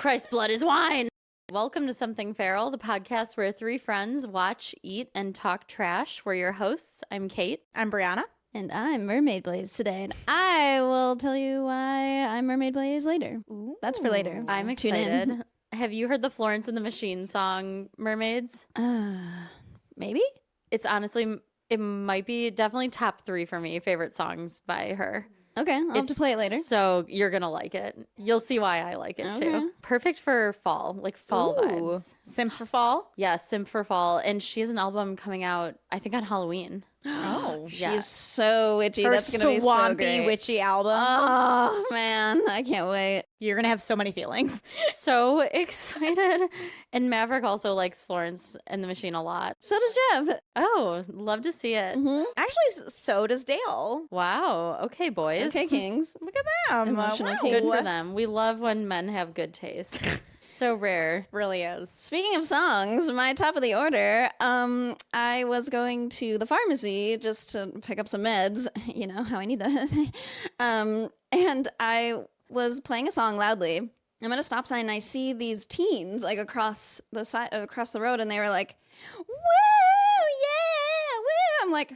Christ's blood is wine. Welcome to Something Feral, the podcast where three friends watch, eat, and talk trash. We're your hosts. I'm Kate. I'm Brianna. And I'm Mermaid Blaze today, and I will tell you why I'm Mermaid Blaze later. Ooh. That's for later. I'm Tune in. excited. Have you heard the Florence and the Machine song, Mermaids? Maybe? It's honestly, it might be definitely top 3 for me, favorite songs by her. Okay, I'll have to play it later. So you're going to like it. You'll see why I like it Okay. too. Perfect for fall, like fall vibes. Simp for fall? Yeah, simp for fall. And she has an album coming out, I think, on Halloween. Oh. Yeah. She's so witchy. Her That's going to be so swampy, great. witchy album. Oh, man. I can't wait. You're going to have so many feelings. So excited. And Maverick also likes Florence and the Machine a lot. So does Jeff. Oh, love to see it. Mm-hmm. Actually, so does Dale. Wow. Okay, boys. Okay, Kings. Look at them. Emotional Wow. Good for them. We love when men have good taste. So rare. Really is. Speaking of songs, my top of the order, I was going to the pharmacy just to pick up some meds. You know how I need that. And I was playing a song loudly. I'm at a stop sign and I see these teens like across the road, and they were like, "Woo, yeah, woo!" I'm like,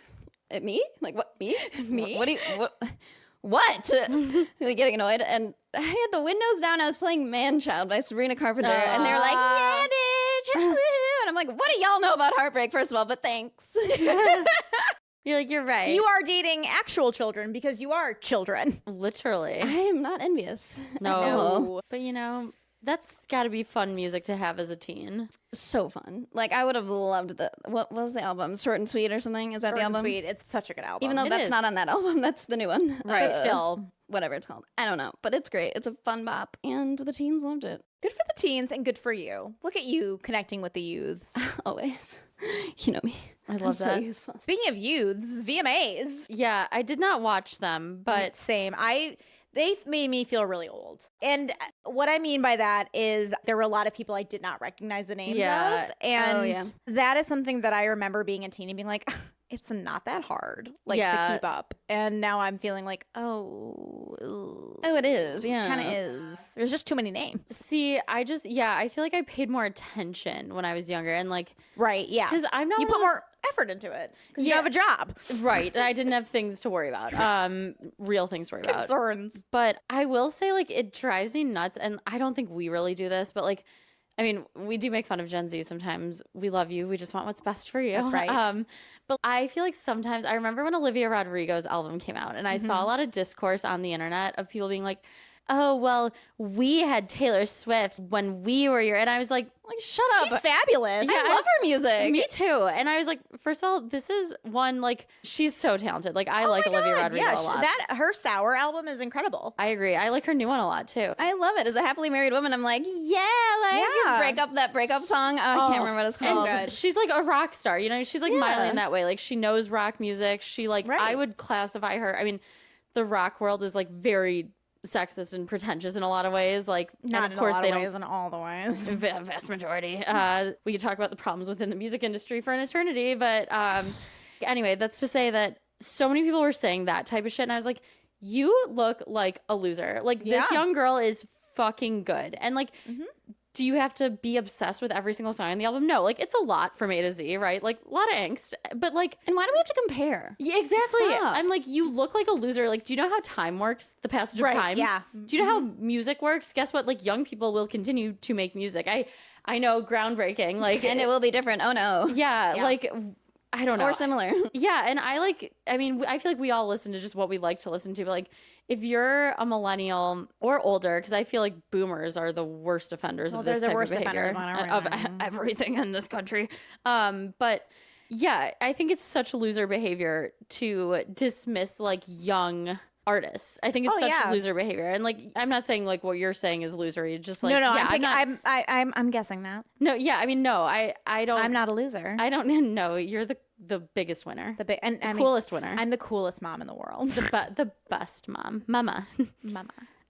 "Me? Like what? Me? Me? What do you? What?" Like getting annoyed, and I had the windows down. I was playing "Man Child" by Sabrina Carpenter, and they're like, "Yeah, bitch!" Woo. And I'm like, "What do y'all know about heartbreak?" First of all, but thanks. You're like, you're right. You are dating actual children because you are children. Literally. I am not envious. No. But you know, that's got to be fun music to have as a teen. So fun. Like I would have loved what was the album? Short and Sweet or something? Is that Short the and album? Sweet. It's such a good album. Even though It that's is. not on that album, that's the new one. Right. Still. Whatever it's called. I don't know. But it's great. It's a fun bop, and the teens loved it. Good for the teens and good for you. Look at you connecting with the youths. Always. You know me. I love So that. youthful. Speaking of youths, VMAs. Yeah, I did not watch them, but Same. They made me feel really old. And what I mean by that is there were a lot of people I did not recognize the names Yeah. of. And Oh, yeah. that is something that I remember being a teen and being like, it's not that hard, like Yeah. to keep up. And now I'm feeling like, oh, Oh, it is. Yeah. kind of is. There's just too many names. see, I feel like I paid more attention when I was younger, and like, Right. Yeah. because I'm not You one put of more effort into it because Yeah. you have a job. those- right. I didn't have things to worry about, real things to worry about. Concerns. But I will say, like, it drives me nuts, and I don't think we really do this, but like, I mean, we do make fun of Gen Z sometimes. We love you. We just want what's best for you. That's right. But I feel like sometimes, I remember when Olivia Rodrigo's album came out, and I saw a lot of discourse on the internet of people being like, oh, well, we had Taylor Swift when we were your, and I was like, Shut up. She's fabulous. I love her music. me too. And I was like, first of all, this is one, like, she's so talented. Like, I like Oh my Olivia God, Rodrigo yeah, a lot. her Sour album is incredible. I agree. I like her new one a lot too. I love it. As a happily married woman, I'm like, Yeah. that breakup song. I can't remember what it's so called. good. She's like a rock star, you know. She's like Miley in that way. Like she knows rock music. She like Right. I would classify her. I mean, the rock world is like very sexist and pretentious in a lot of ways. Like, Not and in of course a lot they of don't. ways, in all the ways. Vast majority. We could talk about the problems within the music industry for an eternity, but anyway, that's to say that so many people were saying that type of shit, and I was like, you look like a loser. Like this Yeah. young girl is fucking good, and like. Do you have to be obsessed with every single song on the album? No, like it's a lot from A to Z, right? Like a lot of angst, but like And why do we have to compare? yeah, exactly. Stop. I'm like, you look like a loser. Like, do you know how time works? The passage Right, of time. yeah. Do you know how music works? Guess what? Like, young people will continue to make music. I know, groundbreaking. Like, And it will be different. Oh no. yeah, like I don't know. Or similar. Yeah, and I feel like we all listen to just what we like to listen to. But like, if you're a millennial or older, because I feel like boomers are the worst offenders of this they're the type worst of behavior offenders of on everything in this country. But yeah, I think it's such loser behavior to dismiss like young artists. I think it's such loser behavior. And like, I'm not saying like what you're saying is losery. Just like, no, yeah, I'm guessing that. no, yeah, I mean, no, I don't. I'm not a loser. I don't know. You're the biggest winner. The coolest winner. I'm the coolest mom in the world. The best mama. Mama.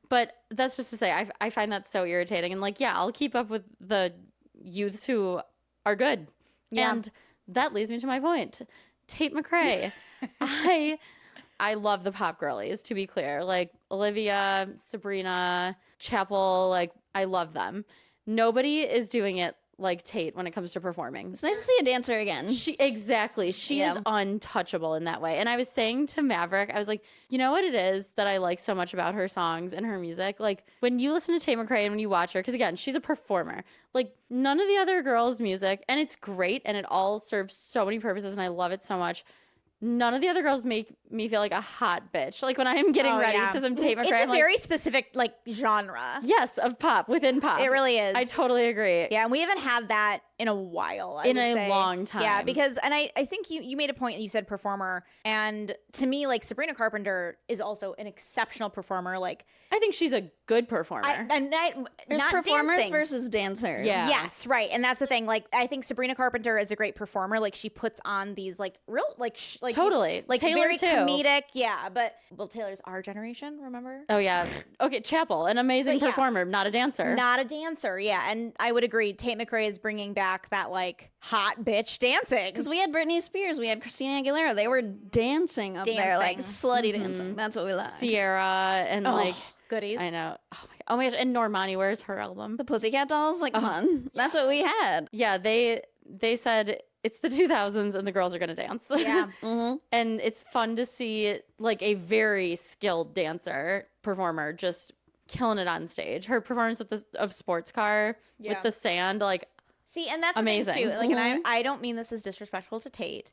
But that's just to say, I find that so irritating. And like, yeah, I'll keep up with the youths who are good. Yeah. And that leads me to my point. Tate McRae. I love the pop girlies, to be clear. Like Olivia, Sabrina, Chapel, like I love them. Nobody is doing it like Tate when it comes to performing. It's nice to see a dancer again. She is untouchable in that way. And I was saying to Maverick, I was like, you know what it is that I like so much about her songs and her music? Like when you listen to Tate McRae and when you watch her, because again, she's a performer. Like none of the other girls' music, and it's great and it all serves so many purposes and I love it so much. None of the other girls make me feel like a hot bitch. Like when I am getting ready to some Tate McRae, it's a very specific like genre. Yes, of pop within pop. It really is. I totally agree. Yeah, and we haven't had that in a while. In a long time. Yeah, because and I think you made a point. You said performer, and to me, like Sabrina Carpenter is also an exceptional performer. Like I think she's a good performer. There's not performers dancing. versus dancers. Yeah. Yes, right, and that's the thing. Like I think Sabrina Carpenter is a great performer. Like she puts on these like real like totally like Taylor very too. Comedic. Yeah, but Taylor's our generation. Remember? Oh yeah. Okay, Chapel, an amazing But, yeah. performer, not a dancer. Not a dancer, yeah. And I would agree. Tate McRae is bringing back that like hot bitch dancing. Because we had Britney Spears, we had Christina Aguilera. They were dancing up there, like slutty dancing. That's what we like. Sierra and like goodies. I know. Oh my gosh. And Normani, where's her album? The Pussycat Dolls, like come on. That's what we had. Yeah, they said it's the 2000s and the girls are gonna dance. Yeah. And it's fun to see like a very skilled dancer performer just killing it on stage. Her performance of Sports Car with the sand, like See, and that's amazing. The thing too. Like, and I don't mean this as disrespectful to Tate.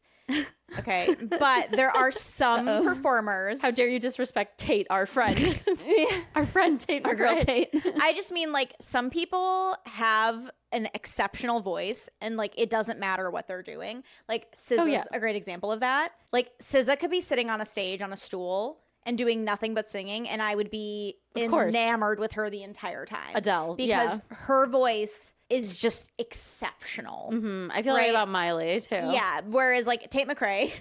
Okay, but there are some performers. How dare you disrespect Tate, our friend? Our friend Tate, Our girl Tate. I just mean like some people have an exceptional voice and like it doesn't matter what they're doing. Like SZA's a great example of that. Like SZA could be sitting on a stage on a stool and doing nothing but singing and I would be enamored with her the entire time. Adele, because her voice is just exceptional. I feel like about Miley too. Yeah, whereas like Tate McRae,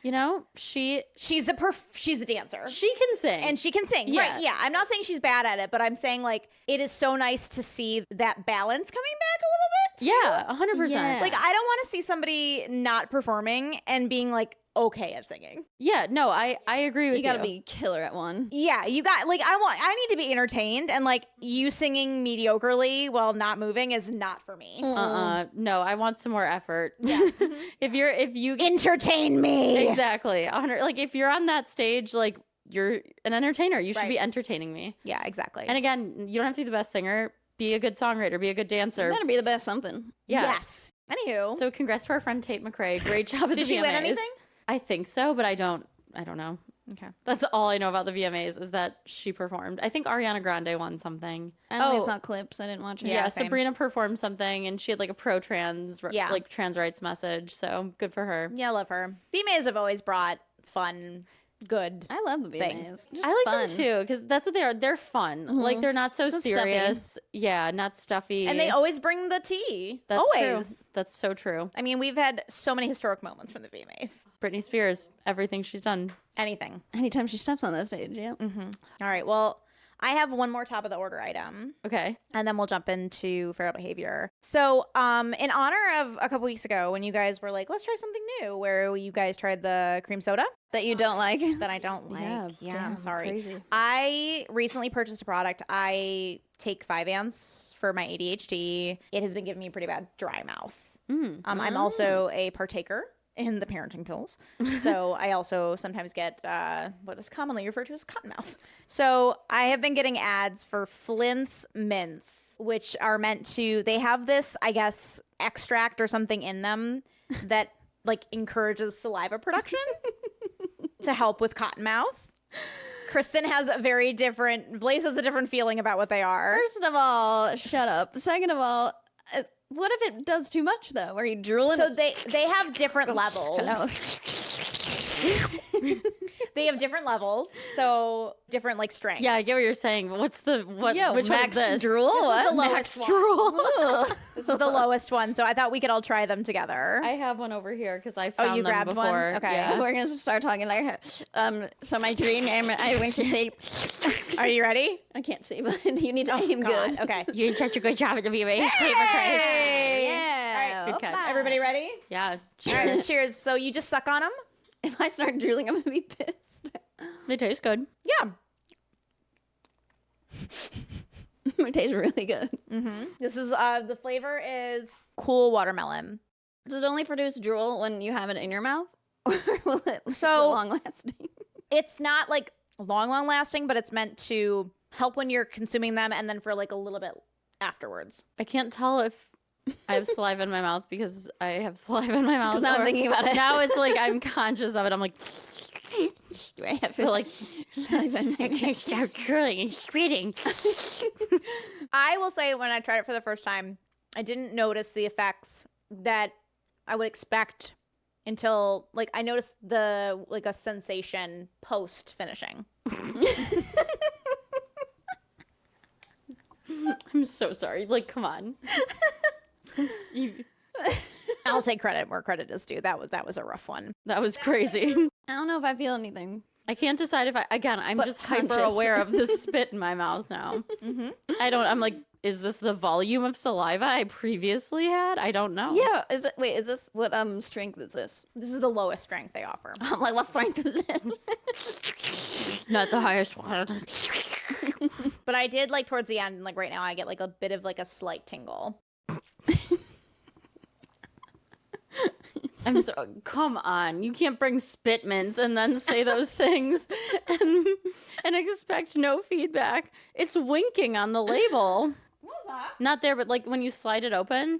you know, she's a dancer. She can sing. And she can sing. Yeah. Right. Yeah. I'm not saying she's bad at it, but I'm saying like it is so nice to see that balance coming back a little bit. Yeah, 100%. Yeah. Like I don't want to see somebody not performing and being like okay at singing. Yeah, no, I agree with you. You gotta be killer at one. Yeah, you got like I need to be entertained and like you singing mediocrely while not moving is not for me. No, I want some more effort. Yeah. if you entertain me. Exactly. Like if you're on that stage, like you're an entertainer. You should be entertaining me. Yeah, exactly. And again, you don't have to be the best singer. Be a good songwriter. Be a good dancer. You better be the best something. Yeah. Yes. Anywho. So congrats to our friend Tate McRae. Great job at the VMAs. Did she win anything? I think so, but I don't know. Okay. That's all I know about the VMAs is that she performed. I think Ariana Grande won something. I only saw clips. I didn't watch it. Yeah, same. Sabrina performed something and she had like a pro-trans like trans rights message. So good for her. Yeah, I love her. VMAs have always brought fun, good. I love the VMAs. things. I like them too because that's what they are. They're fun. Like they're not so Not serious. stuffy. Yeah, not stuffy. And they always bring the tea. That's always. true. That's so true. I mean, we've had so many historic moments from the VMAs. Britney Spears, everything she's done. Anything. Anytime she steps on that stage, yeah. All right. Well, I have one more top of the order item. Okay. And then we'll jump into feral behavior. So, in honor of a couple weeks ago when you guys were like, let's try something new, where you guys tried the cream soda That you don't like. that I don't like. Yeah, I'm sorry. Crazy. I recently purchased a product. I take Vyvanse for my ADHD. It has been giving me a pretty bad dry mouth. I'm also a partaker in the parenting pills. So I also sometimes get what is commonly referred to as cotton mouth. So I have been getting ads for Flintts mints, which are meant to, they have this, I guess, extract or something in them that like encourages saliva production to help with cotton mouth. Kristen has Blaze has a different feeling about what they are. First of all, shut up. Second of all, what if it does too much though? Are you drooling? So they have different levels. Hello. They have different levels, so different like strength. Yeah, I get what you're saying. But which Max one is this? drool? This is What? the lowest one. Drool. This is the lowest one, so I thought we could all try them together. I have one over here because I found you them grabbed one? before. Okay. Yeah. We're gonna start talking like her. So my dream, I went to sleep. Are you ready? I can't see, but you need to aim God. good. Okay. You did such a good job at the VMAs. Hey! Yeah. Good catch. Hoppa. Everybody ready? Yeah. All right, cheers. So you just suck on them? If I start drooling, I'm gonna be pissed. They taste good. Yeah. It tastes really good. This is the flavor is cool watermelon. Does it only produce drool when you have it in your mouth? Or will it So- long lasting? It's not like long lasting, but it's meant to help when you're consuming them and then for like a little bit afterwards. I can't tell if I have saliva in my mouth because I have saliva in my mouth. Because now I'm thinking about it. Now it's like I'm conscious of it. I'm like, I I feel like I I can't stop drooling and spitting. I will say when I tried it for the first time, I didn't notice the effects that I would expect until like I noticed the like a sensation post finishing. I'm so sorry. Like, come on. I'll take credit where credit is due. That was a rough one. That was crazy. I don't know if I feel anything. I can't decide if I'm But just conscious. hyper aware of the spit in my mouth now. I'm like, is this the volume of saliva I previously had? I don't know. Yeah, is this what strength is this? This is the lowest strength they offer. I'm like, what strength is it? Not the highest one. But I did like towards the end, like right now I get like a bit of like a slight tingle. I'm so, come on. You can't bring spit mints and then say those things and expect no feedback. It's winking on the label. What was that? Not there, but like when you slide it open,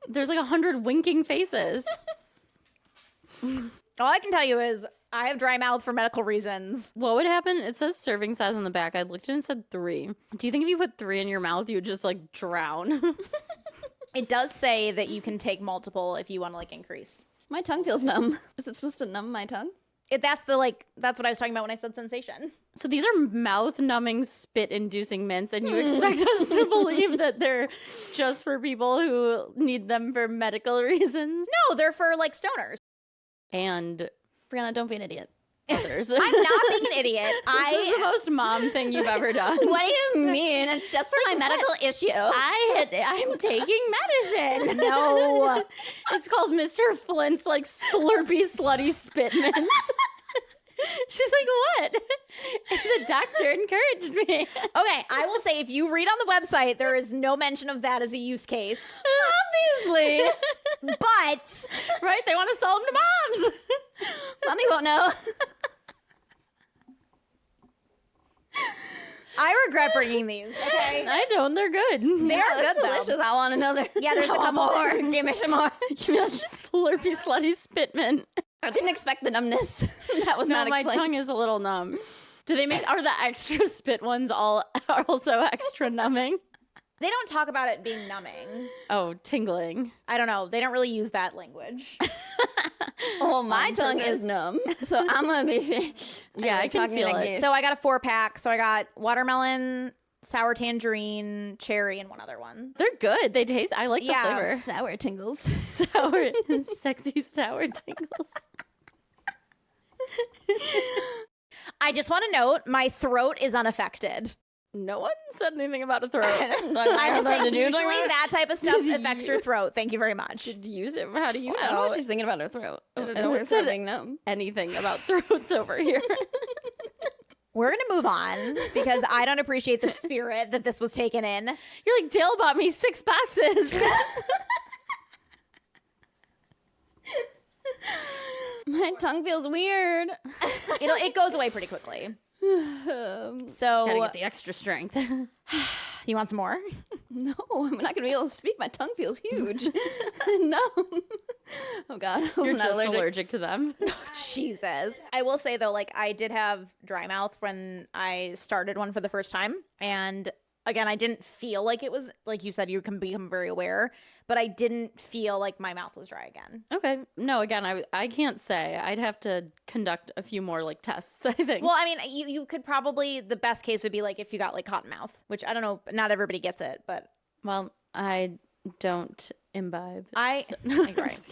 there's like 100 winking faces. All I can tell you is I have dry mouth for medical reasons. What would happen? It says serving size on the back. I looked and it said 3. Do you think if you put 3 in your mouth, you would just like drown? It does say that you can take multiple if you want to like increase. My tongue feels numb. Is it supposed to numb my tongue? That's what I was talking about when I said sensation. So these are mouth-numbing, spit-inducing mints, and you expect us to believe that they're just for people who need them for medical reasons? No, they're for like stoners. And Brianna, don't be an idiot. others. I'm not being an idiot. This is the most mom thing you've ever done. What do you mean? It's just for my medical issue. I'm taking medicine. No. It's called Mr. Flint's like Slurpie slutty spit mints. She's like, what? The doctor encouraged me. Okay, I will say if you read on the website, there is no mention of that as a use case. Obviously. But Right? They want to sell them to moms. Mommy won't know. I regret bringing these. Okay, I don't. They're good. they are That's good delicious. though. I want another. Yeah, there's a couple more. more. Give me some more. Give me that Slurpee slutty spit mint. I didn't expect the numbness. That was No, not my explained. tongue is a little numb. Do they make, are the extra spit ones all are also extra numbing? They don't talk about it being numbing. Oh, tingling. I don't know. They don't really use that language. Well, my tongue is numb, so I'm gonna be. Yeah, I can talking feel like it. you. So I got a 4-pack. So I got watermelon, sour tangerine, cherry, and one other one. They're good. They taste, I like the Yeah, flavor. sour tingles. Sour, sexy sour tingles. I just want to note my throat is unaffected. No one said anything about a throat. I was saying, usually that type of stuff Did affects you- your throat. Thank you very much. Did you use it? How do you I don't know know what she's thinking about her throat. don't And know. her It throat said- being numb. anything about throats over here? We're going to move on because I don't appreciate the spirit that this was taken in. You're like, Dale bought me 6 boxes. My tongue feels weird. It goes away pretty quickly. Gotta So get the extra strength. you want some more? No, I'm not gonna be able to speak. My tongue feels huge. No. Oh God, I'm You're not just allergic to them. Jesus. I will say though, like I did have dry mouth when I started one for the first time. And again, I didn't feel like it was, like you said, you can become very aware, but I didn't feel like my mouth was dry again. Okay. No, again, I can't say. I'd have to conduct a few more like tests, I think. Well, I mean, you could probably, the best case would be like if you got like cotton mouth, which I don't know, not everybody gets it, but Well, I don't imbibe. I, so-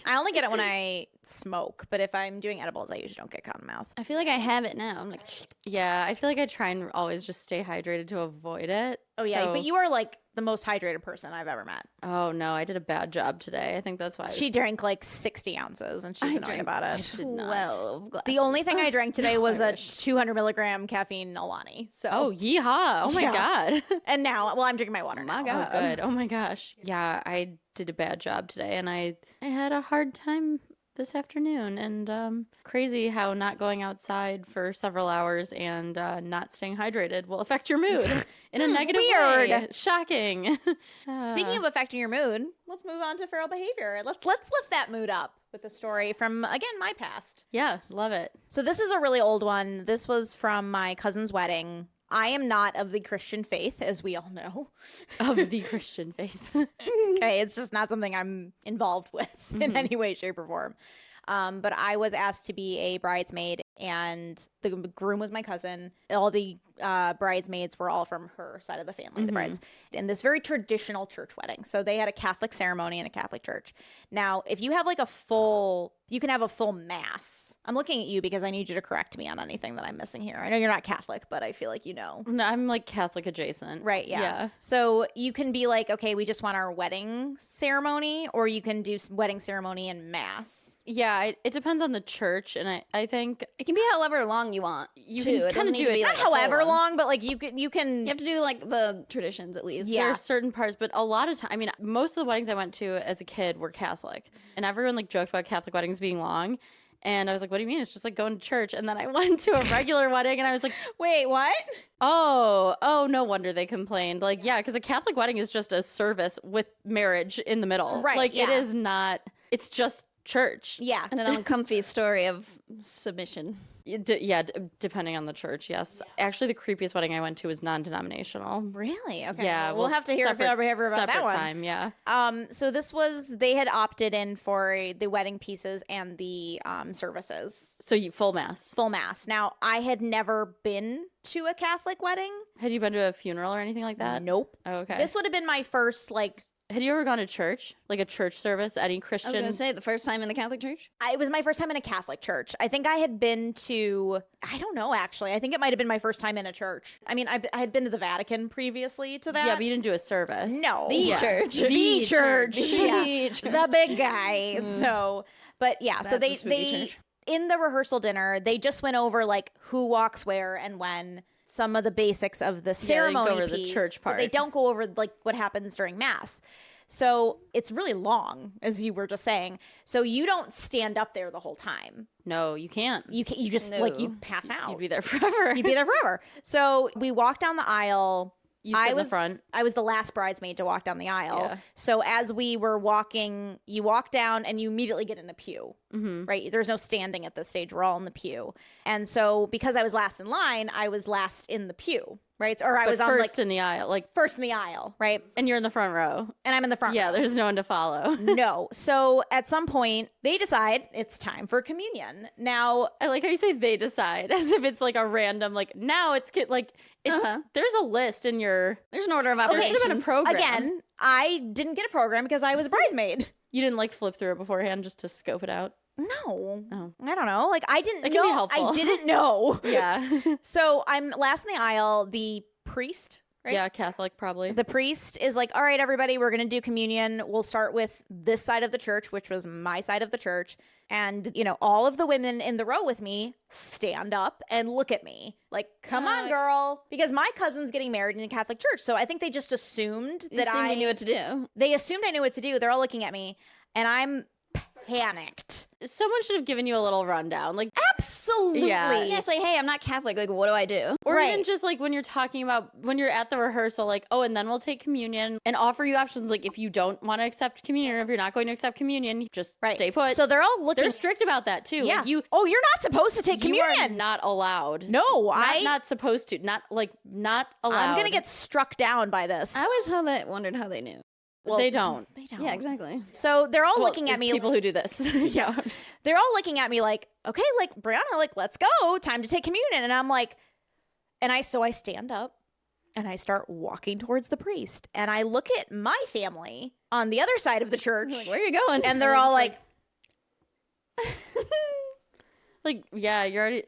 I only get it when I smoke, but if I'm doing edibles, I usually don't get cotton mouth. I feel like I have it now. I'm like, Yeah, I feel like I try and always just stay hydrated to avoid it. Oh, yeah. So- But you are like the most hydrated person I've ever met. Oh, no. I did a bad job today. I think that's why. She drank like 60 ounces and she's annoyed about it. did not. 12 glasses. The only thing I drank today was I a wish. 200 milligram caffeine Alani. So, Oh, yeehaw. Oh, my Yeah. God. and now, well, I'm drinking my water my now. God. Oh, good. Oh, my gosh. Yeah, I did a bad job today, and I had a hard time this afternoon. And crazy how not going outside for several hours and not staying hydrated will affect your mood in a negative way. Weird. Shocking. Speaking of affecting your mood, let's move on to feral behavior. Let's lift that mood up with a story from, again, my past. Yeah, love it. So this is a really old one. This was from my cousin's wedding. I am not of the Christian faith, as we all know. Of the Christian faith. Okay, it's just not something I'm involved with in any way, shape, or form. But I was asked to be a bridesmaid, and the groom was my cousin. All the bridesmaids were all from her side of the family, the brides, in this very traditional church wedding. So they had a Catholic ceremony in a Catholic church. Now, if you have like you can have a full mass. I'm looking at you because I need you to correct me on anything that I'm missing here. I know you're not Catholic, but I feel like you know. No, I'm like Catholic adjacent. Right, yeah. So you can be like, okay, we just want our wedding ceremony, or you can do wedding ceremony and mass. Yeah, it depends on the church, and I think It can be however long you want. You too. can It kinda doesn't need do to it be not like a full However one. long, but like you can You have to do like the traditions at least. Yeah. there's certain parts, but a lot of time, I mean, most of the weddings I went to as a kid were Catholic, and everyone like joked about Catholic weddings being long. And I was like, what do you mean? It's just like going to church. And then I went to a regular wedding and I was like, wait, what? oh, no wonder they complained. Like, yeah, because a Catholic wedding is just a service with marriage in the middle. Right, Like, it yeah. is not, it's just church. Yeah. And an uncomfy story of submission. Depending on the church, yes. Actually, the creepiest wedding I went to was non-denominational. Really? Okay. Yeah, We'll have to hear separate behavior about that separate one. time, yeah. So this was, they had opted in for the wedding pieces and the services. So you full mass. Full mass. Now, I had never been to a Catholic wedding. Had you been to a funeral or anything like that? Nope. Oh, okay. This would have been my first, like, Had you ever gone to church? Like a church service? Any I was Christian? going to say the first time in the Catholic Church. it was my first time in a Catholic church. I think I had been to, I don't know, actually. I think it might have been my first time in a church. I mean, I had been to the Vatican previously to that. Yeah, but you didn't do a service. No. The church. The church. The Yeah. church. The big guy. So, but yeah, so That's a they spooky church. in the rehearsal dinner, they just went over like who walks where and when, some of the basics of the Yeah, ceremony they go over the piece, church but they part. don't go over like what happens during mass. So it's really long, as you were just saying. So you don't stand up there the whole time. No, you can't. You just like you No. pass out. You'd be there forever. You'd be there forever. So we walked down the aisle. You sit in the front. I was the last bridesmaid to walk down the aisle. Yeah. So as we were walking, you walk down and you immediately get in a pew, right? There's no standing at this stage. We're all in the pew. And so because I was last in line, I was last in the pew, right? Or I But was on first like in the aisle, like, first in the aisle, right? and you're in the front row. And I'm in the front Yeah, row. there's no one to follow. No. So at some point, they decide it's time for communion. Now, I like how you say they decide, as if it's like a random, like, now it's like it's there's a list in your. There's an order of There operations. should have been a program. again, I didn't get a program because I was a bridesmaid. You didn't like flip through it beforehand just to scope it out. No. Oh. I don't know. Like I didn't It can know. be helpful. I didn't know. Yeah. So I'm last in the aisle. The priest, right? Yeah, Catholic probably. The priest is like, all right, everybody, we're going to do communion. We'll start with this side of the church, which was my side of the church. And, you know, all of the women in the row with me stand up and look at me like, come on, girl. Because my cousin's getting married in a Catholic church. So I think they just assumed that I knew what to do. They assumed I knew what to do. They're all looking at me and I'm panicked. Someone should have given you a little rundown. Like, Absolutely. Yeah. Yeah, it's like, hey, I'm not Catholic. Like, what do I do? or Right. even just like when you're talking about when you're at the rehearsal, like, oh, and then we'll take communion and offer you options. Like, if you don't want to accept communion, or if you're not going to accept communion, just Right. stay put. So they're all looking. they're strict about that too. Yeah. Like, you you're not supposed to take you are communion. not allowed. No, not supposed to. Not allowed. I'm going to get struck down by this. I always wondered how they knew. Well, they don't. They don't. Yeah, exactly. So they're all Well, looking at me. People who do this. Yeah. They're all looking at me like, okay, like Brianna, like let's go, time to take communion. And I'm like, so I stand up and I start walking towards the priest, and I look at my family on the other side of the church, Like, where are you going? and they're all like, Like, yeah, you're already.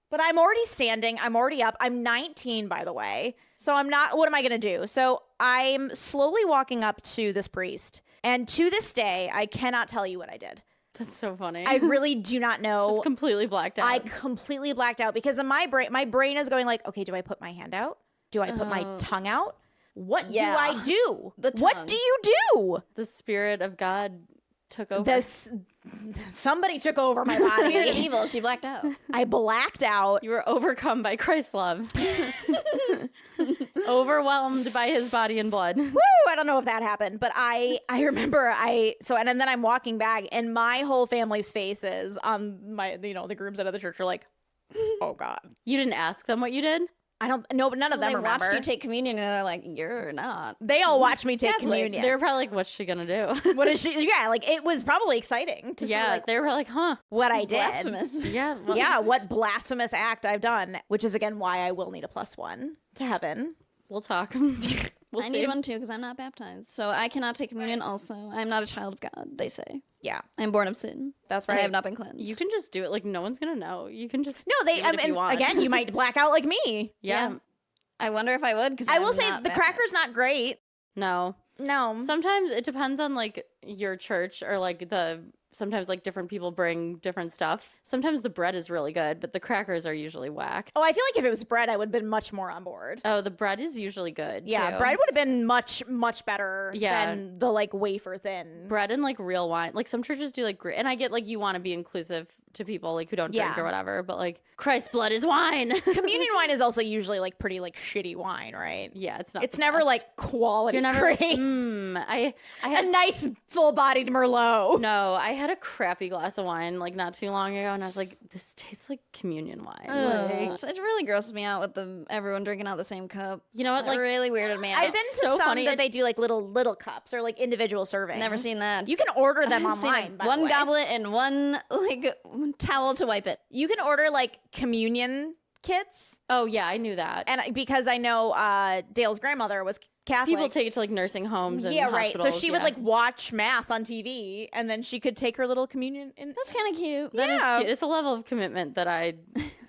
but I'm already standing. I'm already up. I'm 19, by the way. So I'm not, what am I going to do? So I'm slowly walking up to this priest. And to this day, I cannot tell you what I did. That's so funny. I really do not know. Just completely blacked out. I completely blacked out because in my brain is going like, okay, do I put my hand out? Do I put my tongue out? What do I do? What do you do? The spirit of God took over. Somebody took over my body. Spirit of evil, she blacked out. I blacked out. You were overcome by Christ's love. Overwhelmed by his body and blood. Woo! I don't know if that happened, but I remember and then I'm walking back and my whole family's faces on my, the groups out of the church are like, oh God. You didn't ask them what you did? I don't know, but none of them remember. They watched you take communion and they're like, you're not. They all watched me take Catholic. communion. They were probably like, what's she gonna do? What is she? Yeah, like it was probably exciting to see like, they were like, huh. What I did. Blasphemous. Yeah. Well, Yeah, what blasphemous act I've done, which is again why I will need a +1 to heaven. We'll talk. We'll I see. need one too because I'm not baptized. So I cannot take communion also. I'm not a child of God, they say. Yeah, I'm born of sin. that's And right. I have not been cleansed. You can just do it. Like, no one's gonna know. You can just No, do it if you want. again, you might black out like me. Yeah. I wonder if I would because I will say the cracker's not great. No. No. Sometimes it depends on like your church or like sometimes like different people bring different stuff. Sometimes the bread is really good, but the crackers are usually whack. Oh, I feel like if it was bread, I would have been much more on board. Oh, the bread is usually good. Yeah, too. bread would have been much, much better Yeah. than the like wafer thin. Bread and like real wine. Like some churches do like, and I get like you want to be inclusive to people like who don't drink Yeah. or whatever, but like Christ's blood is wine. Communion wine is also usually like pretty like shitty wine, right? Yeah, it's not. It's the never best. like quality. You're never grapes. like, I A had nice full-bodied Merlot. no, I had a crappy glass of wine like not too long ago, and I was like, this tastes like communion wine. Like, It really grosses me out with everyone drinking out the same cup. you know what? Like Like really weirded me out. I've been to so some funny. that they do like little cups or like individual servings. Never seen that. You can order them I've seen, online. like, by the one way. goblet and one like towel to wipe it. You can order like communion kits, oh yeah, I knew that. and because I know Dale's grandmother was Catholic. People take it to like nursing homes and yeah, right. So hospitals, she would yeah. like watch mass on TV, and then she could take her little communion. That's kind of cute. That is Yeah. cute. It's a level of commitment that I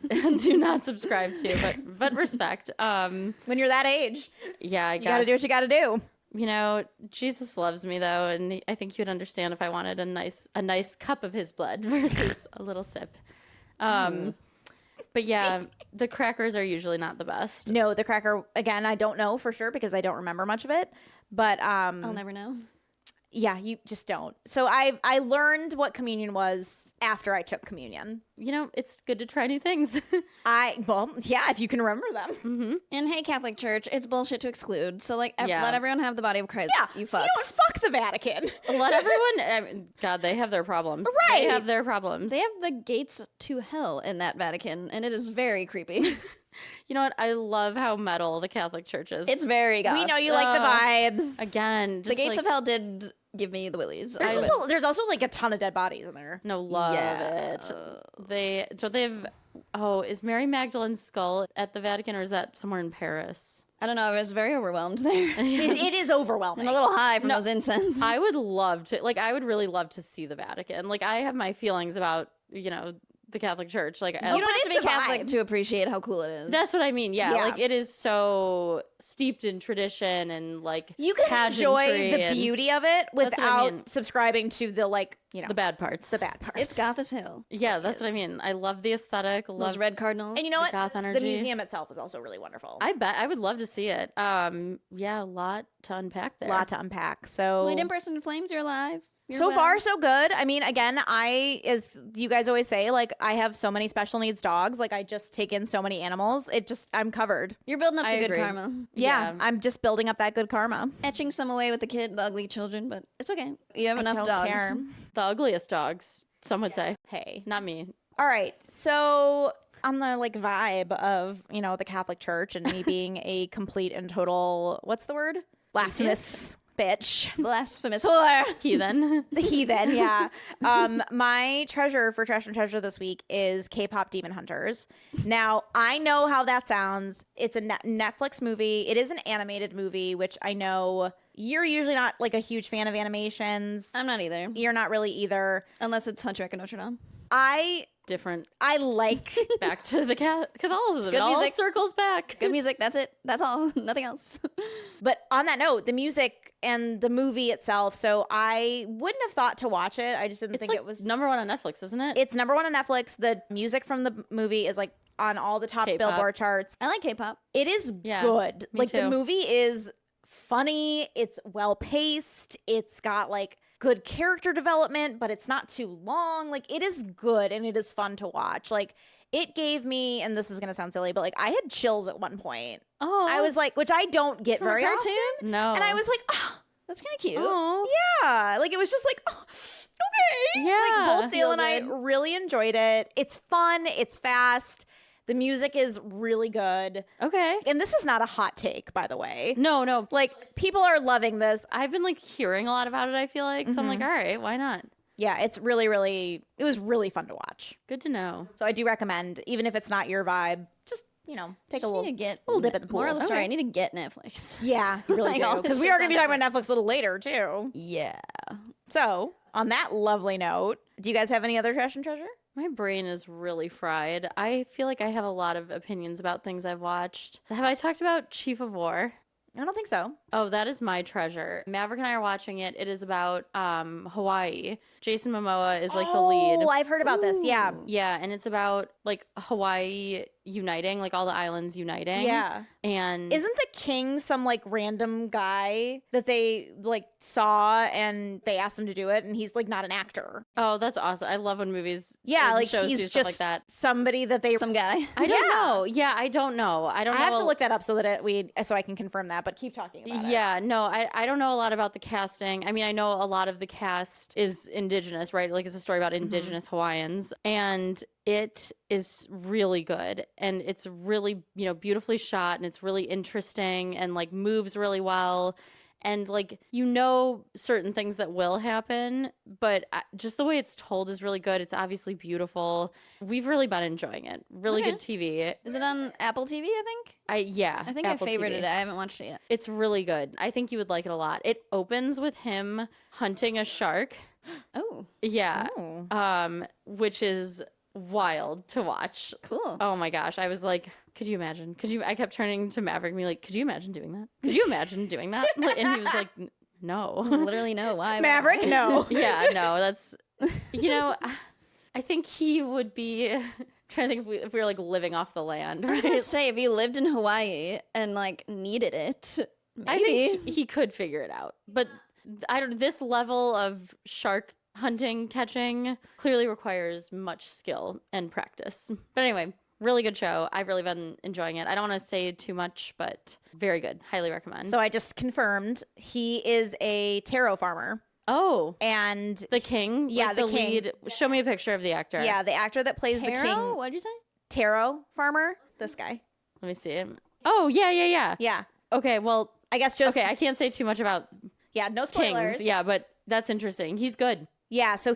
do not subscribe to, but respect. When you're that age, Yeah, I you gotta guess. do what you gotta do. You know, Jesus loves me though, and I think he would understand if I wanted a nice cup of his blood versus a little sip. But yeah, the crackers are usually not the best. No, the cracker again. I don't know for sure because I don't remember much of it. But I'll never know. yeah, you just don't. So I learned what communion was after I took communion. You know, it's good to try new things. Yeah, if you can remember them. And hey, Catholic Church, it's bullshit to exclude. So like, Yeah. let everyone have the body of Christ. Yeah, you you fucks. don't fuck the Vatican. Let everyone. I mean, God, they have their problems. Right. They have their problems. They have the gates to hell in that Vatican, and it is very creepy. You know what? I love how metal the Catholic Church is. It's very goth. We know you like the vibes. Again, The just gates like, of hell did give me the willies. There's also like a ton of dead bodies in there. No, love Yeah. it. They have. Oh, is Mary Magdalene's skull at the Vatican, or is that somewhere in Paris? I don't know. I was very overwhelmed there. It is overwhelming. And a little high from those incense. I would love to. Like, I would really love to see the Vatican. Like, I have my feelings about the Catholic Church. Like, You don't have to be it's a Catholic vibe. to appreciate how cool it is. that's what I mean. Yeah, Yeah. like it is so steeped in tradition and like you can enjoy pageantry the and beauty of it That's what I without mean. subscribing to the the bad parts. the bad parts. It's goth as hell. Yeah, that's what I mean. I love the aesthetic. Those Love red cardinals. And you know the what? goth The energy. museum itself is also really wonderful. I bet I would love to see it. Yeah, a lot to unpack there. Lot to unpack. So Lead in person in flames, you're alive. You're so well. far so good. I mean, again, as you guys always say, like I have so many special needs dogs. Like I just take in so many animals. I'm covered. You're building up I some good agree. karma. Yeah, I'm just building up that good karma. Etching some away with the ugly children, but it's okay. You have enough don't dogs. care. The ugliest dogs, some would say. Hey. Not me. All right. So on the like vibe of, the Catholic Church and me being a complete and total, what's the word? Blasphemous bitch. Blasphemous whore. Heathen. The heathen, yeah. My treasure for Trash and Treasure this week is K-pop Demon Hunters. Now, I know how that sounds. It's a Netflix movie. It is an animated movie, which I know you're usually not like a huge fan of animations. I'm not either. You're not really either. Unless it's Hunchback of Notre Dame. I different. I like back to the Catholicism. It all music. circles back. Good music. That's it. That's all. Nothing else. But on that note, the music and the movie itself. So I wouldn't have thought to watch it. I just didn't think it was number 1 on Netflix, isn't it? It's number 1 on Netflix. The music from the movie is like on all the top K-pop. Billboard charts. I like K-pop. It is good. Me Like too. the movie is funny. It's well paced. It's got like good character development, but it's not too long. Like it is good and it is fun to watch. Like it gave me, and this is gonna sound silly, but like I had chills at one point. Oh, I was like, which I don't get very cartoon? often. No. And I was like, oh, That's kind of cute. Oh. yeah. Like it was just like, oh, okay. Yeah. Like both Dale Feel and I good. really enjoyed it. It's fun. It's fast. The music is really good. Okay. And this is not a hot take, by the way. No. Like people are loving this. I've been like hearing a lot about it, I feel like. So I'm like, all right, why not? Yeah, it's really, really, it was really fun to watch. Good to know. So I do recommend, even if it's not your vibe, just, take a Just little, need to get little dip in the pool. Moral of the story, Okay. I need to get Netflix. Yeah, you really Like, all do. this Because we shit's are going to be on talking about Netflix a little later, too. Yeah. So on that lovely note, do you guys have any other trash and treasure? My brain is really fried. I feel like I have a lot of opinions about things I've watched. Have I talked about Chief of War? I don't think so. Oh, that is my treasure. Maverick and I are watching it. It is about Hawaii. Jason Momoa is like the lead. Oh, I've heard about this. Yeah. Yeah, and it's about like Hawaii uniting, like all the islands uniting. Yeah. And Isn't the king some like random guy that they like saw and they asked him to do it and he's like not an actor? oh, that's awesome. I love when movies Yeah, and like shows do he's stuff just like that. somebody that they Some guy. I don't Yeah. know. Yeah, I don't know. I don't know. I have to look that up so that so I can confirm that, but keep talking about it. Yeah, no, I don't know a lot about the casting. I mean, I know a lot of the cast is indigenous, right? Like it's a story about indigenous Hawaiians, and it is really good, and it's really, beautifully shot, and it's really interesting, and like moves really well. And like, certain things that will happen, but just the way it's told is really good. It's obviously beautiful. We've really been enjoying it. Really Okay. good TV. Is it on Apple TV, I think? I think Apple I favorited TV. it. I haven't watched it yet. It's really good. I think you would like it a lot. It opens with him hunting a shark. Oh, Yeah. Oh. Which is wild to watch. cool. Oh my gosh. I was like, could you imagine? I kept turning to Maverick and be like, could you imagine doing that? Could you imagine doing that? And he was like, no. Literally no. Why? Maverick, no. Yeah, no, that's, I think he would be, trying to think if we were like living off the land, I was gonna right? say, if you lived in Hawaii and like needed it, maybe. I think he could figure it out. But this level of shark hunting, catching clearly requires much skill and practice. But anyway, really good show. I've really been enjoying it. I don't want to say too much, but very good. Highly recommend. So I just confirmed he is a taro farmer. Oh, And the king? Yeah, Like the king. lead. Show me a picture of the actor. yeah, the actor that plays the Taro? king, What'd you say? taro farmer, this guy. Let me see him. Oh, yeah. Yeah. Okay, well, I guess just okay, I can't say too much about yeah, no spoilers. kings. Yeah, but that's interesting. He's good. Yeah, so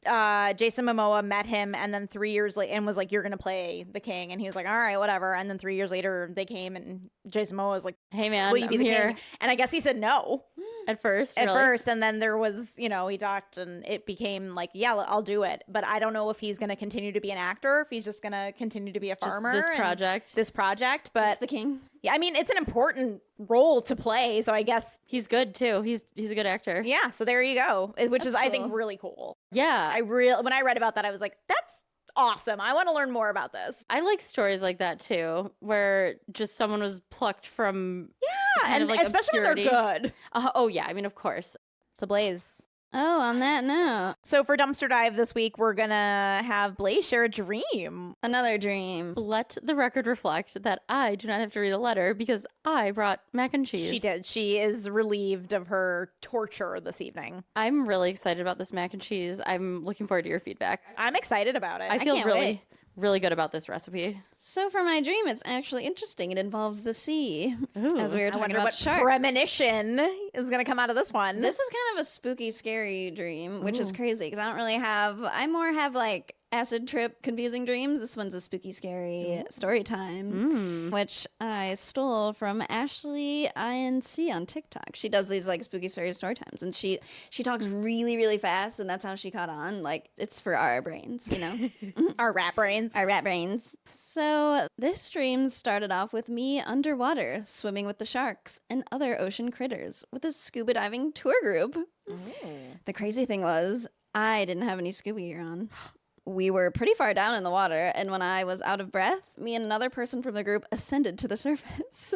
Jason Momoa met him and then 3 years later and was like, you're going to play the king. And he was like, all right, whatever. And then 3 years later, they came and Jason Momoa was like, Hey, man, will you be I'm the here. king? And I guess he said no At first, at really? first. And then there was, he talked and it became like, yeah, I'll do it. But I don't know if he's going to continue to be an actor, if he's just going to continue to be a Just farmer. this and project. This project. But Just the king. yeah, I mean, it's an important role to play. So I guess, He's good, too. He's a good actor. yeah, so there you go. Which is, I think, cool. really cool. Yeah. When I read about that, I was like, that's awesome. I want to learn more about this. I like stories like that, too, where just someone was plucked from kind And of like especially obscurity. when they're good. Oh, yeah. I mean, of course. So Blaze. Oh, on that note, So for Dumpster Dive this week, we're going to have Blaze share a dream. another dream. Let the record reflect that I do not have to read a letter because I brought mac and cheese. She did. She is relieved of her torture this evening. I'm really excited about this mac and cheese. I'm looking forward to your feedback. I'm excited about it. I feel can't really, wait. really good about this recipe. So for my dream, it's actually interesting. It involves the sea, Ooh. as we were I talking wonder about what sharks. premonition is going to come out of this one. This is kind of a spooky, scary dream, which is crazy because I more have like acid trip confusing dreams. This one's a spooky, scary story time, which I stole from Ashley INC on TikTok. She does these like spooky, scary story times, and she talks really, really fast, and that's how she caught on. Like, it's for our brains, you know? Our rat brains. Our rat brains. So this dream started off with me underwater, swimming with the sharks and other ocean critters with a scuba diving tour group. The crazy thing was, I didn't have any scuba gear on. We were pretty far down in the water, and when I was out of breath, me and another person from the group ascended to the surface.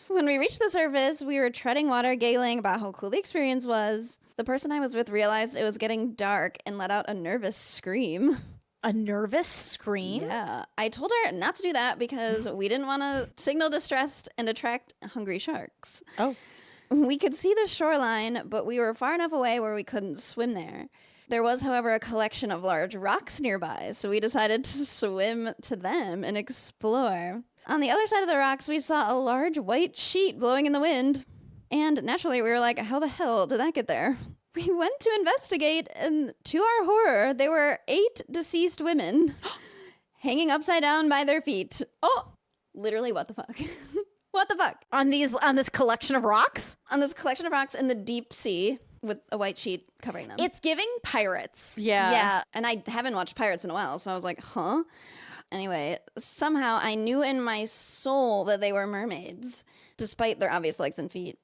When we reached the surface, we were treading water, giggling about how cool the experience was. The person I was with realized it was getting dark and let out a nervous scream. A nervous scream? Yeah. I told her not to do that because we didn't want to signal distress and attract hungry sharks. Oh. We could see the shoreline, but we were far enough away where we couldn't swim there. There was, however, a collection of large rocks nearby, so we decided to swim to them and explore. On the other side of the rocks, we saw a large white sheet blowing in the wind. And naturally, we were like, how the hell did that get there? We went to investigate, and to our horror, there were 8 deceased women hanging upside down by their feet. Oh, literally, what the fuck? What the fuck? On this collection of rocks? On this collection of rocks in the deep sea with a white sheet covering them. It's giving Pirates. Yeah. Yeah, and I haven't watched Pirates in a while, so I was like, huh? Anyway, somehow I knew in my soul that they were mermaids, despite their obvious legs and feet.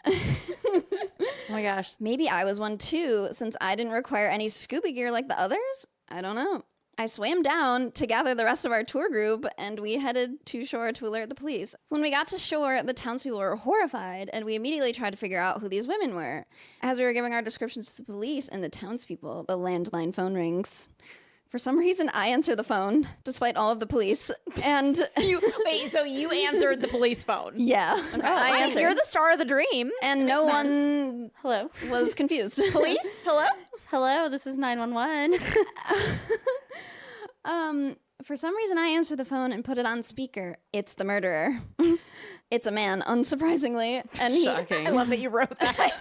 Oh my gosh. Maybe I was one too, since I didn't require any scuba gear like the others? I don't know. I swam down to gather the rest of our tour group, and we headed to shore to alert the police. When we got to shore, the townspeople were horrified, and we immediately tried to figure out who these women were. As we were giving our descriptions to the police and the townspeople, the landline phone rings. For some reason, I answer the phone, despite all of the police, and... So you answered the police phone? Yeah. Okay. I answered. You're the star of the dream. And no one Hello. was confused. Police? Hello? Hello, this is 911. For some reason, I answered the phone and put it on speaker. It's the murderer. It's a man, unsurprisingly. And Shocking. I love that you wrote that.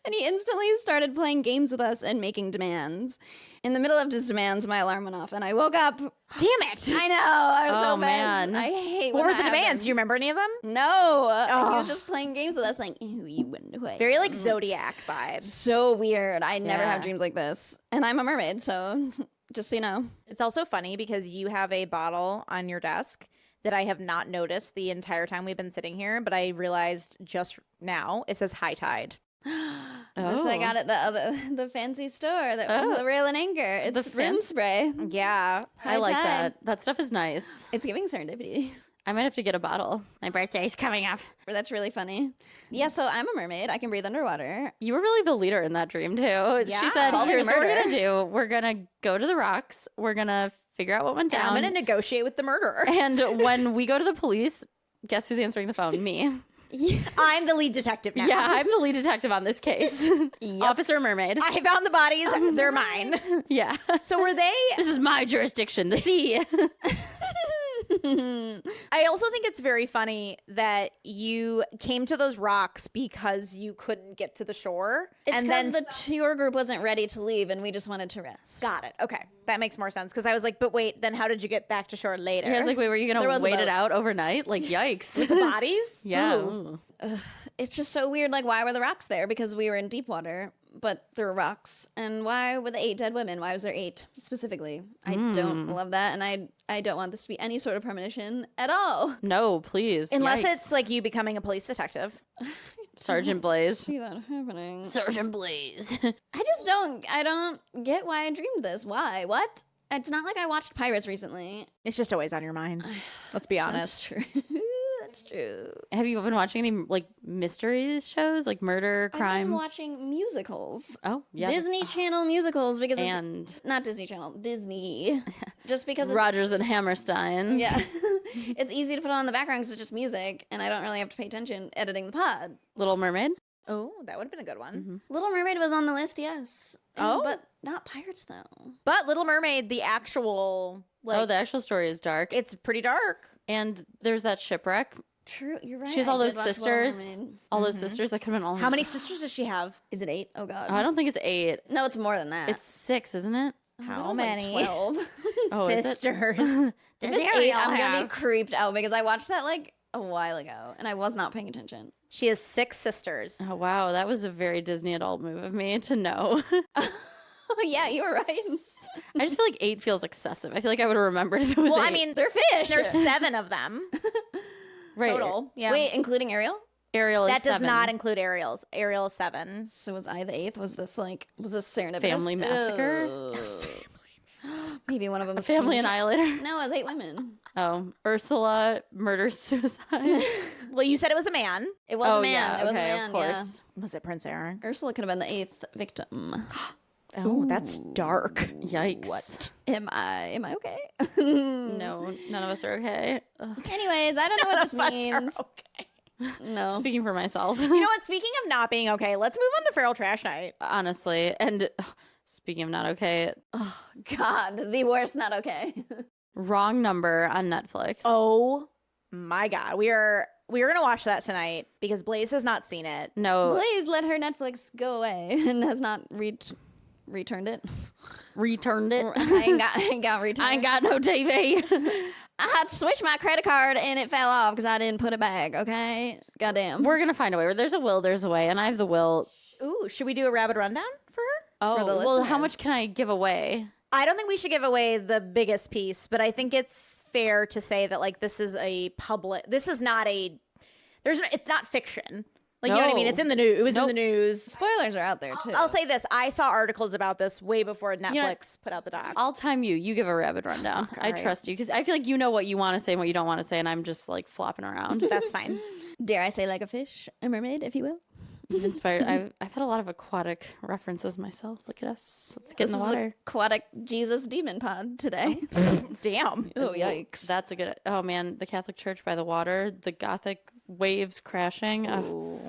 And he instantly started playing games with us and making demands. In the middle of his demands, my alarm went off, and I woke up. Damn it. I know. I was Oh, so bad. man. I hate What when were the that demands? happens. Do you remember any of them? No. He Oh. was just playing games with us, like, "Ooh, you wonder who I Very am." like Zodiac vibes. So weird. I never Yeah. have dreams like this. And I'm a mermaid, so just so you know. It's also funny because you have a bottle on your desk that I have not noticed the entire time we've been sitting here, but I realized just now it says High Tide. This I got at the fancy store that was the Rail and Anchor. It's room spray. Yeah. I like High that. tide. That stuff is nice. It's giving serendipity. I might have to get a bottle. My birthday's coming up. That's really funny. Yeah, so I'm a mermaid. I can breathe underwater. You were really the leader in that dream, too. Yeah. She said, Solving a here's what we're murder. going to do. We're going to go to the rocks. We're going to figure out what went And down. I'm going to negotiate with the murderer. And when we go to the police, guess who's answering the phone? Me. I'm the lead detective now. Yeah, I'm the lead detective on this case. Officer Mermaid. I found the bodies. They're mine. Yeah. So were they... This is my jurisdiction, the sea. I also think it's very funny that you came to those rocks because you couldn't get to the shore. It's and because then the tour group wasn't ready to leave and we just wanted to rest. Got it. Okay. That makes more sense. Because I was like, but wait, then how did you get back to shore later? I was like, wait, were you There going was to a wait it boat. out overnight? Like, yikes. the bodies? Yeah. Ooh. It's just so weird. Like, why were the rocks there? Because we were in deep water, but there were rocks. And why were the 8 dead women? Why was there 8 specifically? I don't love that. And I don't want this to be any sort of premonition at all. No, please. Unless Yikes. it's like you becoming a police detective. Sergeant Blaze. See that happening. Sergeant Blaze. I don't get why I dreamed this. Why? What? It's not like I watched Pirates recently. It's just always on your mind. Let's be That's honest. true. That's true. Have you been watching any like mystery shows, like murder, I've crime? been watching musicals. Oh, yeah. Disney Channel musicals because And it's not Disney Channel, Disney. Just because it's Rogers and Hammerstein. yeah, it's easy to put on in the background because it's just music, and I don't really have to pay attention editing the pod. Little Mermaid. Oh, that would have been a good one. Little Mermaid was on the list, yes. Oh? But not Pirates though. But Little Mermaid, the actual, like, Oh, the actual story is dark. it's pretty dark. And there's that shipwreck. True, you're right. She has I all did those watch Little sisters. Mermaid. All those sisters that could have been all. How many sisters does she have? Is it 8? Oh god. Oh, I don't think it's 8. No, it's more than that. It's 6, isn't it? How many? Like 12 sisters? If it's 8, I'm gonna be have? creeped out because I watched that like a while ago and I was not paying attention. She has 6 sisters. Oh, wow. That was a very Disney adult move of me to know. Oh yeah, you were right. I just feel like 8 feels excessive. I feel like I would have remembered if it was Well, 8. I mean, They're fish. there's 7 of them right. total. Yeah. Wait, inclling Ariel? Ariel is that does 7. not include Ariel's. Ariel is 7. So was I the 8th? Was this serendipitous? Family massacre? Maybe one of them was Family King Annihilator? No, it was 8 women. Oh, Ursula murders suicide. Well, you said it was a man. It was Oh, a man. yeah. It was Okay, a man, of course. Was it Prince Eric? yeah. Ursula could have been the 8th victim. Oh, that's dark. Yikes. What? Am I okay? No, none of us are okay. Ugh. Anyways, I don't know what this None of us means. are okay. No. Speaking for myself. You know what? Speaking of not being okay, let's move on to Feral Trash Night. Honestly. And speaking of not okay, Oh, God, the worst not okay. Wrong Number on Netflix. Oh my God. We are gonna watch that tonight because Blaze has not seen it. No. Please let her Netflix go away and has not returned it. Returned it. I ain't got returned. I ain't got no TV. I had to switch my credit card and it fell off because I didn't put it back, okay? Goddamn. We're going to find a way. Where there's a will, there's a way. And I have the will. Ooh, should we do a rapid rundown for her? Oh, For the well, how listeners. much can I give away? I don't think we should give away the biggest piece, but I think it's fair to say that like this is not it's not fiction. Like, you know what I mean? No. It's in the news. It was in Nope. the news. Spoilers are out there, too. I'll say this. I saw articles about this way before Netflix put out the doc. I'll time you. You give a rapid rundown. I right. trust you because I feel like you know what you want to say and what you don't want to say, and I'm just like flopping around. That's fine. Dare I say like a fish, a mermaid, if you will? I'm inspired. I've had a lot of aquatic references myself. Look at us. Let's get in the This is water. aquatic Jesus demon pod today. Damn. Oh, yikes. That's a good. Oh man, the Catholic Church by the water, the Gothic waves crashing. Oh,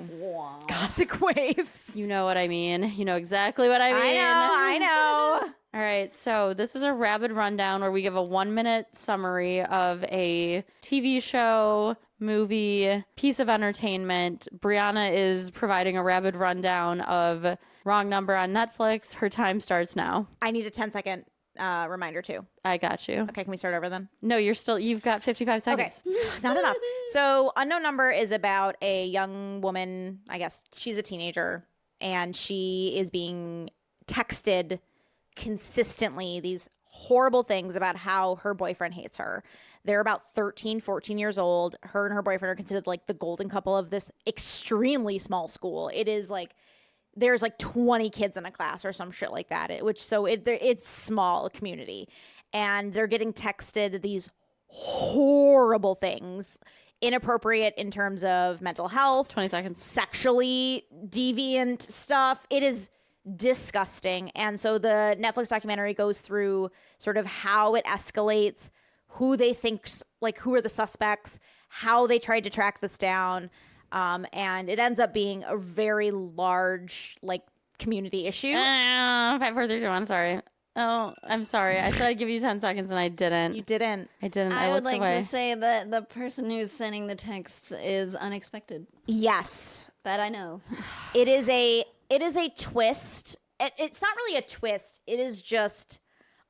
Gothic waves. you know what I mean. You know exactly what I mean. I know. All right, so this is a rapid rundown where we give a 1-minute summary of a TV show, movie, piece of entertainment. Brianna is providing a rapid rundown of Wrong Number on Netflix. Her time starts now. I need a 10-second reminder too. I got you. Okay, can we start over then? No, you've got 55 seconds. Okay, not enough. So, Unknown Number is about a young woman. I guess she's a teenager, and she is being texted consistently these horrible things about how her boyfriend hates her. They're about 13, 14 years old. Her and her boyfriend are considered like the golden couple of this extremely small school. It is like there's like 20 kids in a class or some shit like that. It's small community, and they're getting texted these horrible things, inappropriate in terms of mental health, 20 seconds. sexually deviant stuff. It is disgusting. And so the Netflix documentary goes through sort of how it escalates, who they think, like who are the suspects, how they tried to track this down. And it ends up being a very large, like, community issue. 5, 4, 3, 2, 1. Sorry. Oh, I'm sorry. I said I'd give you 10 seconds and I didn't. You didn't. I didn't. I would looked like away. to say that the person who's sending the texts is unexpected. Yes. That I know. It is a twist. It's not really a twist. It is just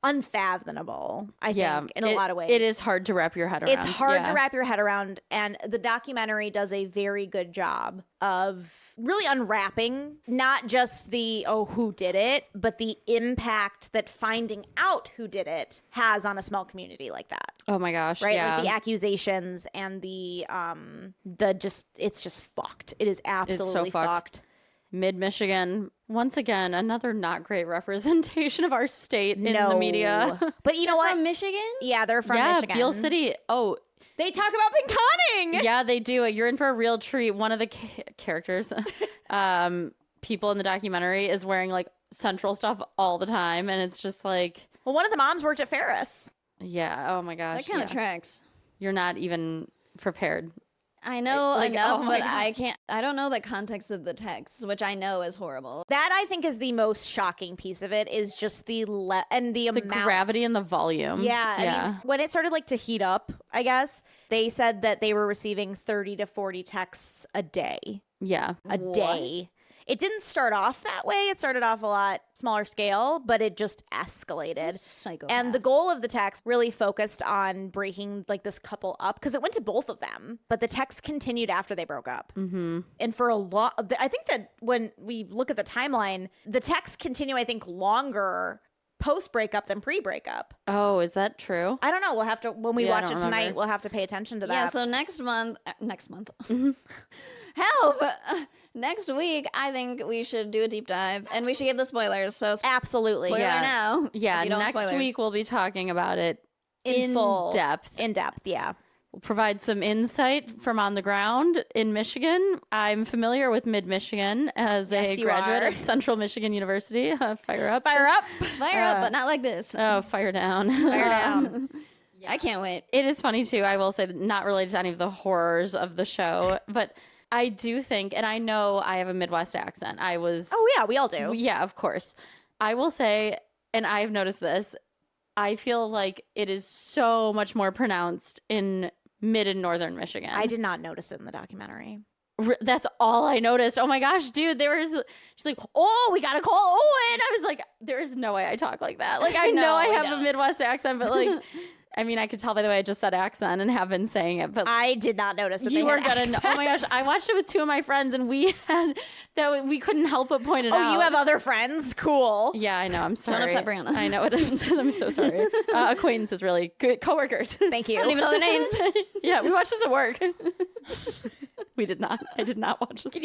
unfathomable, I think, in a lot of ways. It is hard to wrap your head around. It's hard Yeah. to wrap your head around, and the documentary does a very good job of really unwrapping not just the who did it, but the impact that finding out who did it has on a small community like that. Oh my gosh. Right? Yeah. Like the accusations and it's just fucked. It is absolutely fucked. Mid-Michigan, once again, another not great representation of our state in the media. But you know what? From Michigan? Yeah, they're from Yeah, Michigan. Beale City. Oh, They talk about pinconning. yeah, they do. You're in for a real treat. One of the characters, people in the documentary, is wearing like Central stuff all the time, and it's just like, Well, one of the moms worked at Ferris. yeah. Oh my gosh. That kind of yeah. tracks. You're not even prepared. I know Like, enough, oh my but God. I don't know the context of the text, which I know is horrible. That I think is the most shocking piece of it is just the amount. Gravity and the volume. Yeah. I Yeah. mean, when it started like to heat up, I guess, they said that they were receiving 30 to 40 texts a day. Yeah. A day. it didn't start off that way. It started off a lot smaller scale, but it just escalated. Psychopath. And the goal of the text really focused on breaking like this couple up because it went to both of them, but the text continued after they broke up. Mm-hmm. And for a lot, I think that when we look at the timeline, the texts continue, I think, longer post-breakup than pre-breakup. Oh, is that true? I don't know. We'll have to, when we watch it tonight, we'll have to pay attention to that. Yeah, so next month, help! Next week, I think we should do a deep dive and we should give the spoilers. So absolutely. spoiler now. Yeah, next spoilers. week we'll be talking about it in full depth. In depth, yeah. We'll provide some insight from on the ground in Michigan. I'm familiar with Mid-Michigan as a graduate of Central Michigan University. Fire up. Fire up. Fire up, but not like this. Oh, fire down. Fire down. I can't wait. It is funny, too. I will say that not related to any of the horrors of the show, but I do think, and I know I have a Midwest accent. Oh, yeah, we all do. Yeah, of course. I will say, and I've noticed this, I feel like it is so much more pronounced in mid and northern Michigan. I did not notice it in the documentary. That's all I noticed. Oh my gosh, dude, she's like, oh, we got to call Owen. I was like, there's no way I talk like that. Like, I know I have a Midwest accent, but like, I mean, I could tell by the way I just said accent and have been saying it, but I did not notice that you they were had gonna know. Oh my gosh, I watched it with two of my friends and we couldn't help but point it out. Oh, you have other friends? Cool. Yeah, I know. I'm sorry. Don't upset Brianna. I know it is. I'm so sorry. Acquaintances, really. Good coworkers. Thank you. I don't even know their names. Yeah, we watched this at work. We did not. I did not watch this. Can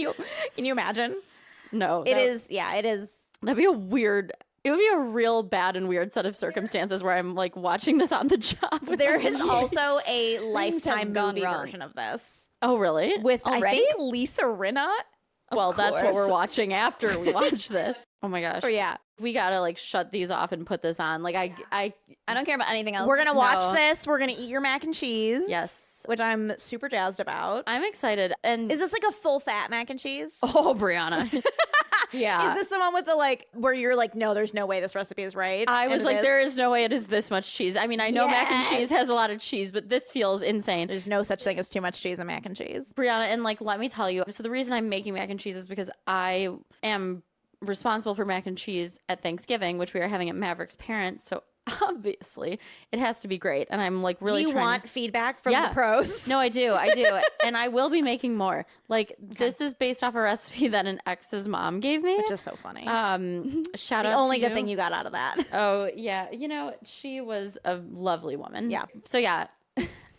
you imagine? No. It is. That'd be it would be a real bad and weird set of circumstances where I'm like watching this on the job. There is also a Lifetime gone movie wrong. version of this. Oh, really? With, Already? I think, Lisa Rinna. Well, that's what course. we're watching after we watch this. Oh my gosh. Oh, yeah. We gotta like shut these off and put this on. Like I I don't care about anything else. We're going to watch this. We're going to eat your mac and cheese. Yes. Which I'm super jazzed about. I'm excited. And Is this like a full fat mac and cheese? oh, Brianna. Yeah. Is this the one with the like, where you're like, no, there's no way this recipe is right? I was And like, it is? there is no way it is this much cheese. I mean, I know mac and cheese has a lot of cheese, but this feels insane. There's no such thing as too much cheese in mac and cheese. Brianna, and like, let me tell you. So the reason I'm making mac and cheese is because I am responsible for mac and cheese at Thanksgiving, which we are having at Maverick's parents. So obviously it has to be great. And I'm like really Do you trying want feedback from the pros? No, I do. And I will be making more. Like this is based off a recipe that an ex's mom gave me. Which is so funny. Shout the out only to good you. thing you got out of that. Oh, yeah. You know, she was a lovely woman. Yeah. So, yeah,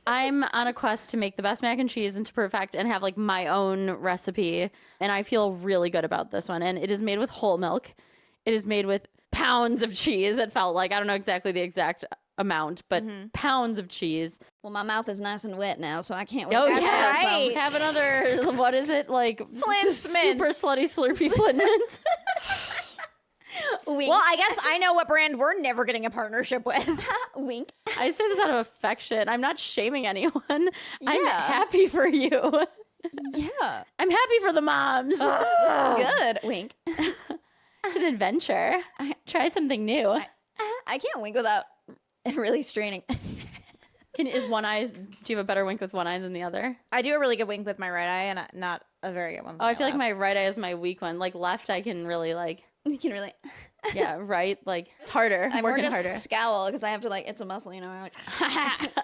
I'm on a quest to make the best mac and cheese and to perfect and have like my own recipe. And I feel really good about this one. And it is made with whole milk. It is made with pounds of cheese. It felt like, I don't know exactly the exact amount, but pounds of cheese. Well, my mouth is nice and wet now, so I can't wait Oh, to yeah. have some. right. Have another, what is it? Like Flintts super slutty Slurpie Flintts. Wink. Well, I guess I know what brand we're never getting a partnership with. Wink. I say this out of affection. I'm not shaming anyone. I'm Yeah. happy for you. Yeah. I'm happy for the moms. Good. Wink. It's an adventure. Try something new. I can't wink without really straining. Is one eye? Do you have a better wink with one eye than the other? I do a really good wink with my right eye and not a very good one. With Oh, I feel like left. my right eye is my weak one. Like left, I can really like. You can really. Yeah, right. Like it's harder. I'm more working just harder. scowl because I have to like. It's a muscle, you know. I'm like,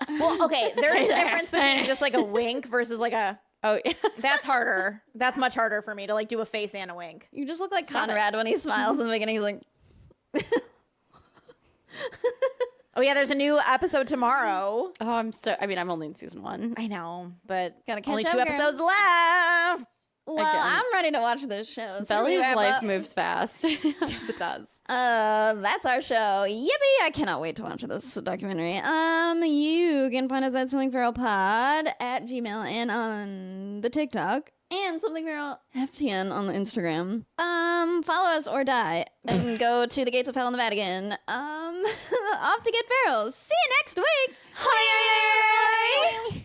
Well, okay, there's Right a there. difference between just like a wink versus like a. Oh, yeah. That's harder. That's much harder for me to like do a face and a wink. you just look like Conrad when he smiles in the beginning. He's like. Oh yeah, there's a new episode tomorrow. Oh, I'm only in season 1. I know, but Gotta catch only up, 2 girl. episodes left. Well, Again. I'm ready to watch this show. So Belly's we wrap life up. moves fast. Yes, it does. That's our show. Yippee! I cannot wait to watch this documentary. You can find us at Something Feral Pod at Gmail and on the TikTok and Something Feral FTN on the Instagram. Follow us or die and go to the Gates of Hell in the Vatican. Off to get ferals. See you next week. Hi.